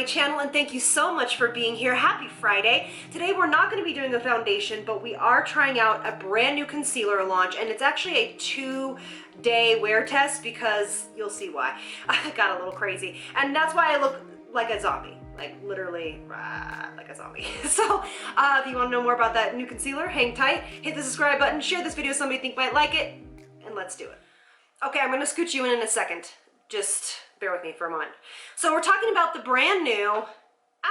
my channel, and thank you so much for being here. Happy Friday. Today we're not going to be doing a foundation, but we are trying out a brand new concealer launch, and it's actually a 2-day wear test because you'll see why. I got a little crazy, and that's why I look like a zombie. Like literally like a zombie. So if you want to know more about that new concealer, hang tight, hit the subscribe button, share this video with somebody you think might like it, and let's do it. Okay, I'm going to scoot you in a second. Just bear with me for a moment. So we're talking about the brand new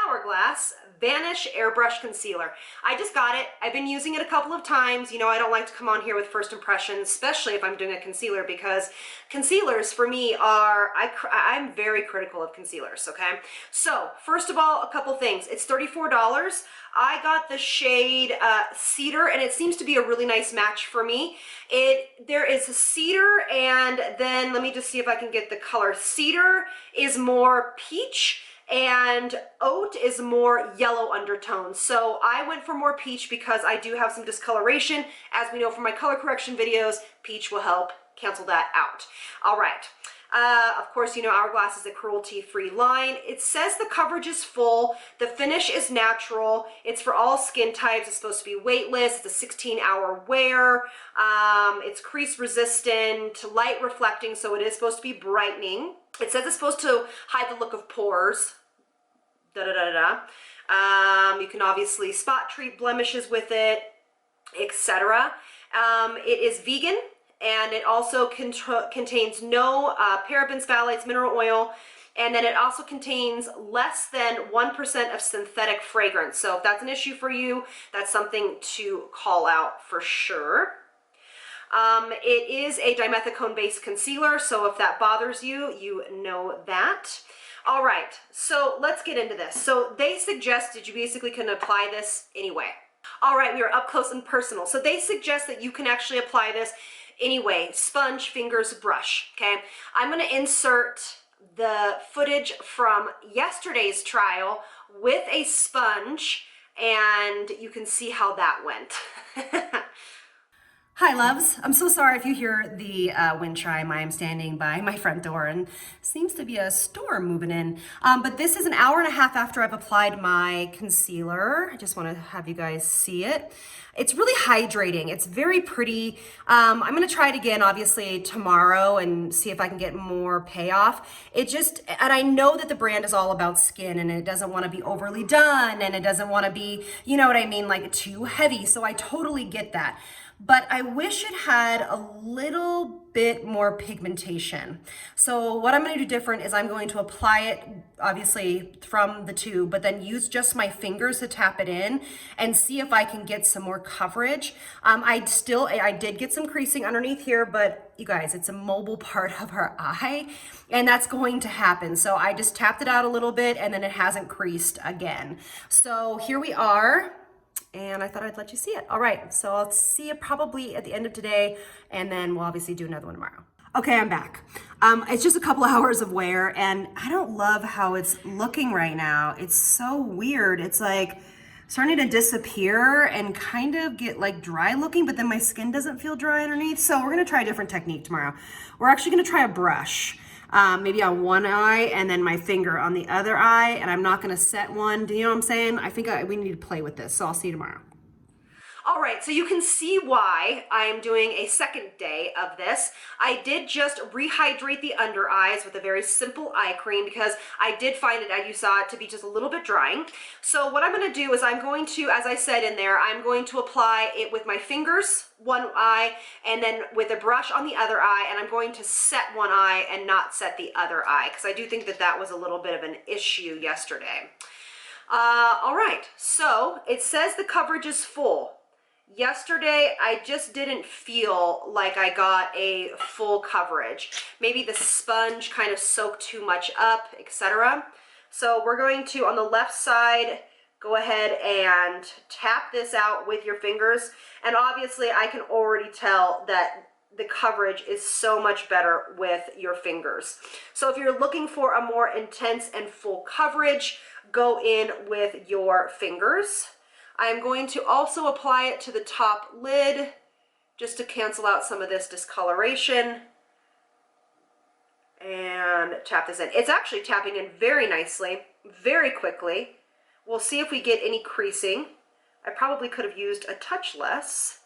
Hourglass Vanish Airbrush Concealer. I just got it. I've been using it a couple of times. You know, I don't like to come on here with first impressions, especially if I'm doing a concealer, because concealers for me are, I'm very critical of concealers, okay? So first of all, a couple things. It's $34. I got the shade Cedar, and it seems to be a really nice match for me. There is a Cedar, and then let me just see if I can get the color. Cedar is more peach, and Oat is more yellow undertones. So I went for more peach because I do have some discoloration. As we know from my color correction videos, peach will help cancel that out. All right. Of course, you know, Hourglass is a cruelty-free line. It says the coverage is full. The finish is natural. It's for all skin types. It's supposed to be weightless. It's a 16-hour wear. It's crease resistant, light reflecting, so it is supposed to be brightening. It says it's supposed to hide the look of pores. You can obviously spot treat blemishes with it, etc. It is vegan, and it also contains no parabens, phthalates, mineral oil, and then it also contains less than 1% of synthetic fragrance. So if that's an issue for you, that's something to call out for sure. It is a dimethicone-based concealer, so if that bothers you, you know that. All right, so let's get into this. So they suggested you basically can apply this anyway. All right, we are up close and personal. So they suggest that you can actually apply this anyway, sponge, fingers, brush, okay? I'm gonna insert the footage from yesterday's trial with a sponge, and you can see how that went. Hi loves, I'm so sorry if you hear the wind chime. I am standing by my front door and seems to be a storm moving in. But this is an hour and a half after I've applied my concealer. I just want to have you guys see it. It's really hydrating. It's very pretty. I'm gonna try it again, obviously, tomorrow and see if I can get more payoff. And I know that the brand is all about skin, and it doesn't wanna be overly done, and it doesn't wanna be, you know what I mean, like too heavy. So I totally get that. But I wish it had a little bit more pigmentation. So what I'm gonna do different is I'm going to apply it, obviously, from the tube, but then use just my fingers to tap it in and see if I can get some more coverage. I did get some creasing underneath here, but you guys, it's a mobile part of our eye, and that's going to happen. So I just tapped it out a little bit, and then it hasn't creased again. So here we are. And I thought I'd let you see it. All right, so I'll see you probably at the end of today, and then we'll obviously do another one tomorrow. Okay, I'm back. It's just a couple hours of wear, and I don't love how it's looking right now. It's so weird. It's like starting to disappear and kind of get like dry looking, but then my skin doesn't feel dry underneath. So we're gonna try a different technique tomorrow. We're actually gonna try a brush. Maybe on one eye and then my finger on the other eye, and I'm not gonna set one. Do you know what I'm saying? I think we need to play with this, so I'll see you tomorrow. All right, so you can see why I am doing a second day of this. I did just rehydrate the under eyes with a very simple eye cream because I did find it, as you saw it, to be just a little bit drying. So what I'm gonna do is I'm going to, as I said in there, I'm going to apply it with my fingers, one eye, and then with a brush on the other eye, and I'm going to set one eye and not set the other eye, because I do think that that was a little bit of an issue yesterday. All right, so it says the coverage is full. Yesterday, I just didn't feel like I got a full coverage. Maybe the sponge kind of soaked too much up, etc. So we're going to, on the left side, go ahead and tap this out with your fingers. And obviously, I can already tell that the coverage is so much better with your fingers. So if you're looking for a more intense and full coverage, go in with your fingers. I'm going to also apply it to the top lid just to cancel out some of this discoloration. And tap this in. It's actually tapping in very nicely. very quickly. We'll see if we get any creasing. I probably could have used a touch less.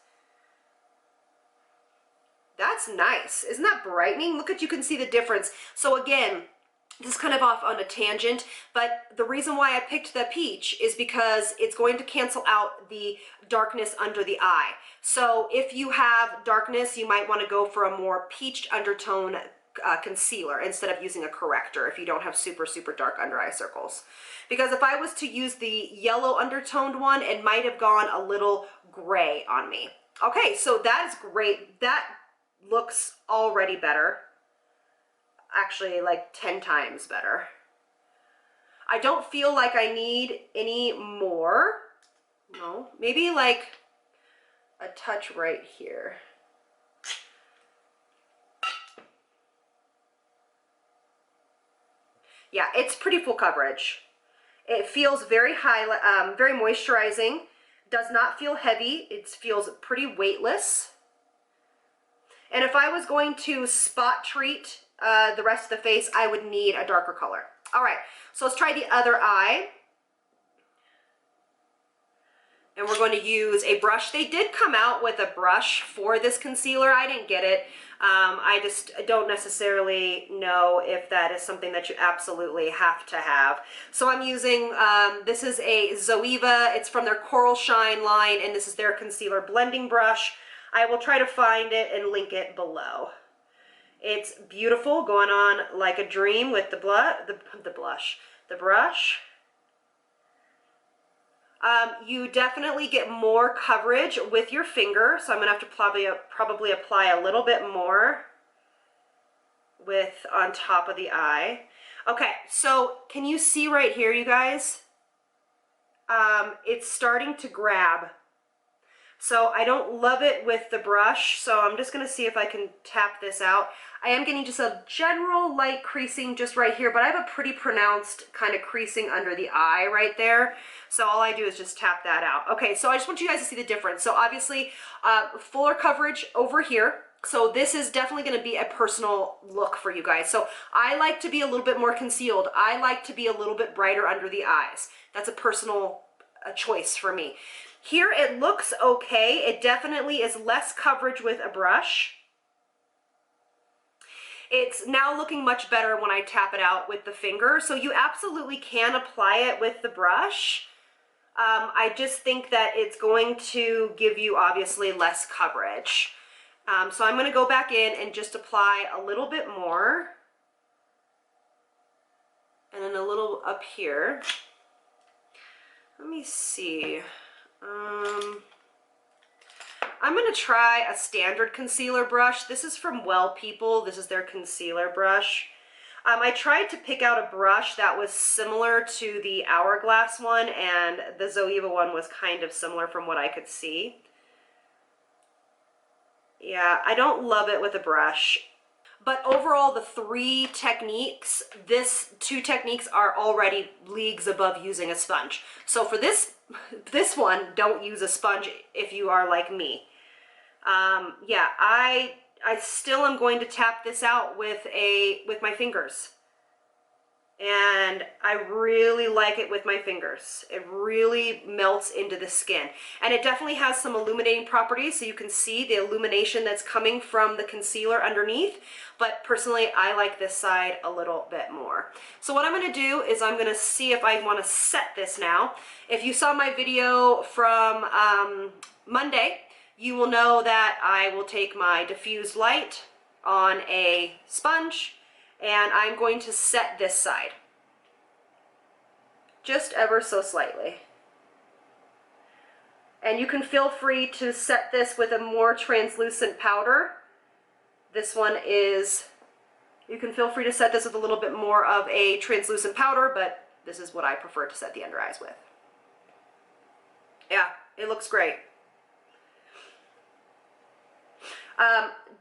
That's nice. Isn't that brightening? Look at, you can see the difference. So again, this is kind of off on a tangent, but the reason why I picked the peach is because it's going to cancel out the darkness under the eye. So if you have darkness, you might want to go for a more peached undertone concealer instead of using a corrector if you don't have super, super dark under eye circles. Because if I was to use the yellow undertoned one, it might have gone a little gray on me. Okay, so that is great. That looks already better. Actually, like 10 times better. I don't feel like I need any more. No, maybe like a touch right here. Yeah, it's pretty full coverage. It feels very high, very moisturizing. Does not feel heavy. It feels pretty weightless. And if I was going to spot treat the rest of the face, I would need a darker color. All right, so let's try the other eye. And we're going to use a brush. They did come out with a brush for this concealer. I didn't get it. I just don't necessarily know if that is something that you absolutely have to have. So I'm using, this is a Zoeva. It's from their Coral Shine line, and this is their concealer blending brush. I will try to find it and link it below. It's beautiful, going on like a dream with the brush. You definitely get more coverage with your finger, so I'm gonna have to probably apply a little bit more with on top of the eye. Okay, so can you see right here, you guys? It's starting to grab. So I don't love it with the brush, so I'm just gonna see if I can tap this out. I am getting just a general light creasing just right here, but I have a pretty pronounced kind of creasing under the eye right there. So all I do is just tap that out. Okay, so I just want you guys to see the difference. So obviously, fuller coverage over here. So this is definitely gonna be a personal look for you guys. So I like to be a little bit more concealed. I like to be a little bit brighter under the eyes. That's a personal choice for me. Here it looks okay. It definitely is less coverage with a brush. It's now looking much better when I tap it out with the finger. So you absolutely can apply it with the brush. I just think that it's going to give you obviously less coverage. So I'm going to go back in and just apply a little bit more. And then a little up here. Let me see. I'm going to try a standard concealer brush. This is from Well People. This is their concealer brush. I tried to pick out a brush that was similar to the Hourglass one, and the Zoeva one was kind of similar from what I could see. Yeah, I don't love it with a brush. But overall, the three techniques, two techniques are already leagues above using a sponge. So for this one, don't use a sponge if you are like me. Yeah, I still am going to tap this out with my fingers. And I really like it with my fingers. It really melts into the skin. And it definitely has some illuminating properties, so you can see the illumination that's coming from the concealer underneath. But personally, I like this side a little bit more. So what I'm gonna do is I'm gonna see if I wanna set this now. If you saw my video from Monday, you will know that I will take my diffused light on a sponge, and I'm going to set this side just ever so slightly. And you can feel free to set this with a more translucent powder. This one is, you can feel free to set this with a little bit more of a translucent powder, but this is what I prefer to set the under eyes with. Yeah, it looks great.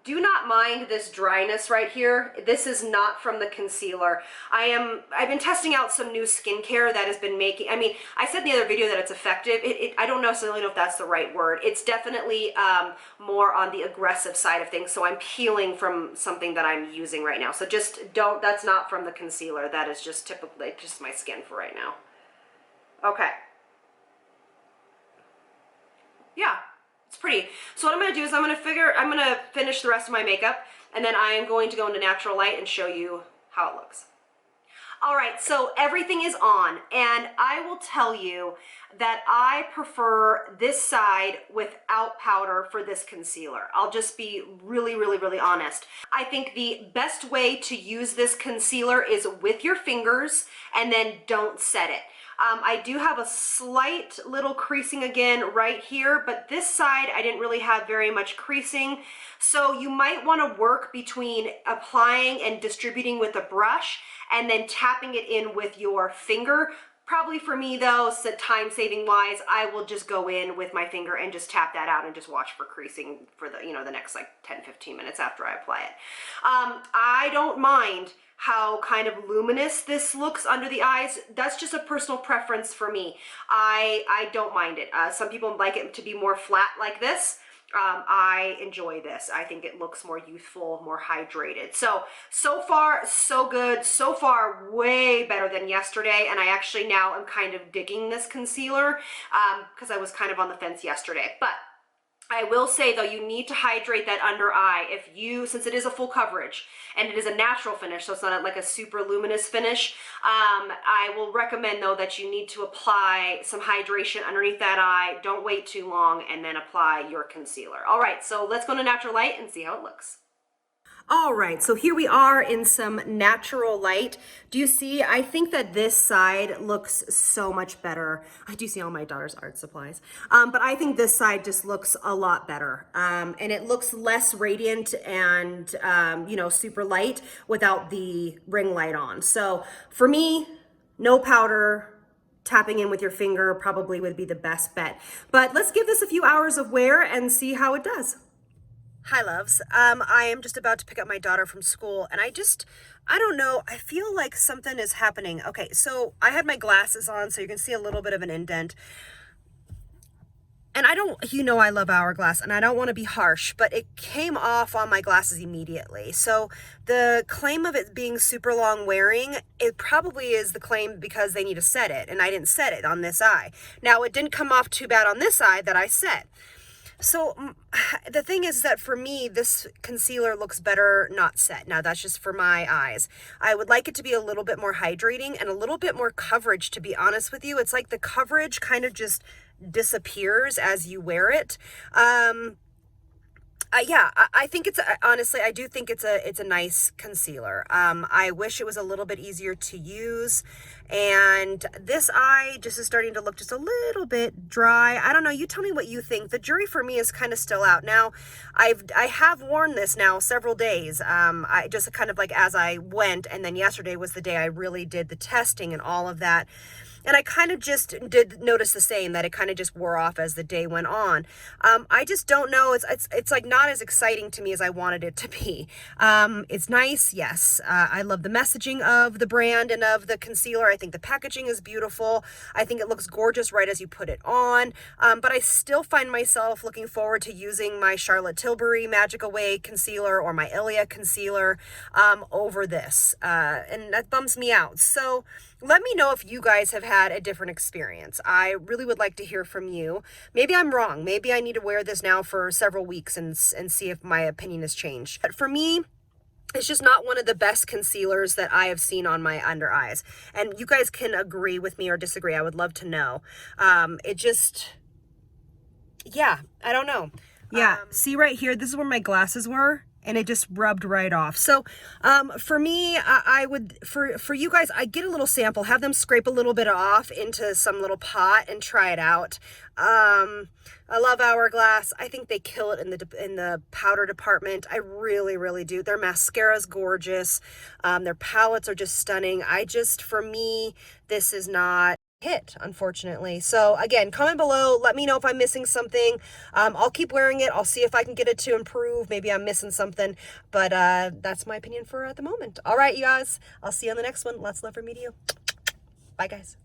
Do not mind this dryness right here. This is not from the concealer. I've been testing out some new skincare that has been making, I mean, I said in the other video that it's effective. I don't necessarily know if that's the right word. It's definitely more on the aggressive side of things. So I'm peeling from something that I'm using right now. So just don't, that's not from the concealer. That is just typically just my skin for right now. Okay. Yeah. It's pretty. So what I'm going to do is I'm going to finish the rest of my makeup, and then I am going to go into natural light and show you how it looks. All right, so everything is on, and I will tell you that I prefer this side without powder for this concealer. I'll just be really, really, really honest. I think the best way to use this concealer is with your fingers, and then don't set it. I do have a slight little creasing again right here, but this side I didn't really have very much creasing. So you might want to work between applying and distributing with a brush and then tapping it in with your finger. Probably for me though, so time saving wise, I will just go in with my finger and just tap that out and just watch for creasing for the, the next like 10-15 minutes after I apply it. I don't mind how kind of luminous this looks under the eyes. That's just a personal preference for me. I don't mind it. Some people like it to be more flat like this. I enjoy this. I think it looks more youthful, more hydrated. So far, so good. So far, way better than yesterday. And I actually now am kind of digging this concealer because I was kind of on the fence yesterday. But I will say though, you need to hydrate that under eye. Since it is a full coverage and it is a natural finish, so it's not like a super luminous finish, I will recommend though that you need to apply some hydration underneath that eye. Don't wait too long and then apply your concealer. All right, so let's go to natural light and see how it looks. All right, so here we are in some natural light. Do you see? I think that this side looks so much better. I do see all my daughter's art supplies, but I think this side just looks a lot better. And it looks less radiant and, super light without the ring light on. So for me, no powder, tapping in with your finger probably would be the best bet. But let's give this a few hours of wear and see how it does. Hi, loves. I am just about to pick up my daughter from school, and I don't know, I feel like something is happening. Okay, so I had my glasses on, so you can see a little bit of an indent. And I love Hourglass, and I don't want to be harsh, but it came off on my glasses immediately. So the claim of it being super long wearing, it probably is the claim because they need to set it, and I didn't set it on this eye. Now, it didn't come off too bad on this eye that I set. So the thing is that for me, this concealer looks better not set. Now that's just for my eyes. I would like it to be a little bit more hydrating and a little bit more coverage, to be honest with you. It's like the coverage kind of just disappears as you wear it. I think honestly, I do think it's a nice concealer. I wish it was a little bit easier to use. And this eye just is starting to look just a little bit dry. I don't know. You tell me what you think. The jury for me is kind of still out. Now, I have worn this now several days. I just kind of like as I went, and then yesterday was the day I really did the testing and all of that. And I kind of just did notice the same, that it kind of just wore off as the day went on. I just don't know. It's like not as exciting to me as I wanted it to be. It's nice, yes. I love the messaging of the brand and of the concealer. I think the packaging is beautiful. I think it looks gorgeous right as you put it on. But I still find myself looking forward to using my Charlotte Tilbury Magic Away concealer or my Ilia concealer over this. And that bums me out. So let me know if you guys have had a different experience. I really would like to hear from you. Maybe I'm wrong. Maybe I need to wear this now for several weeks and see if my opinion has changed. But for me, it's just not one of the best concealers that I have seen on my under eyes. And you guys can agree with me or disagree. I would love to know. I don't know. Yeah, see right here, this is where my glasses were. And it just rubbed right off. So for me, I would, for you guys, I get a little sample, have them scrape a little bit off into some little pot and try it out. I love Hourglass. I think they kill it in the powder department. I really, really do. Their mascara's gorgeous. Their palettes are just stunning. For me, this is not hit, unfortunately. So again, comment below, let me know if I'm missing something. I'll keep wearing it. I'll see if I can get it to improve. Maybe I'm missing something, but that's my opinion for at the moment. All right, you guys, I'll see you on the next one. Lots of love from me to you. Bye, guys.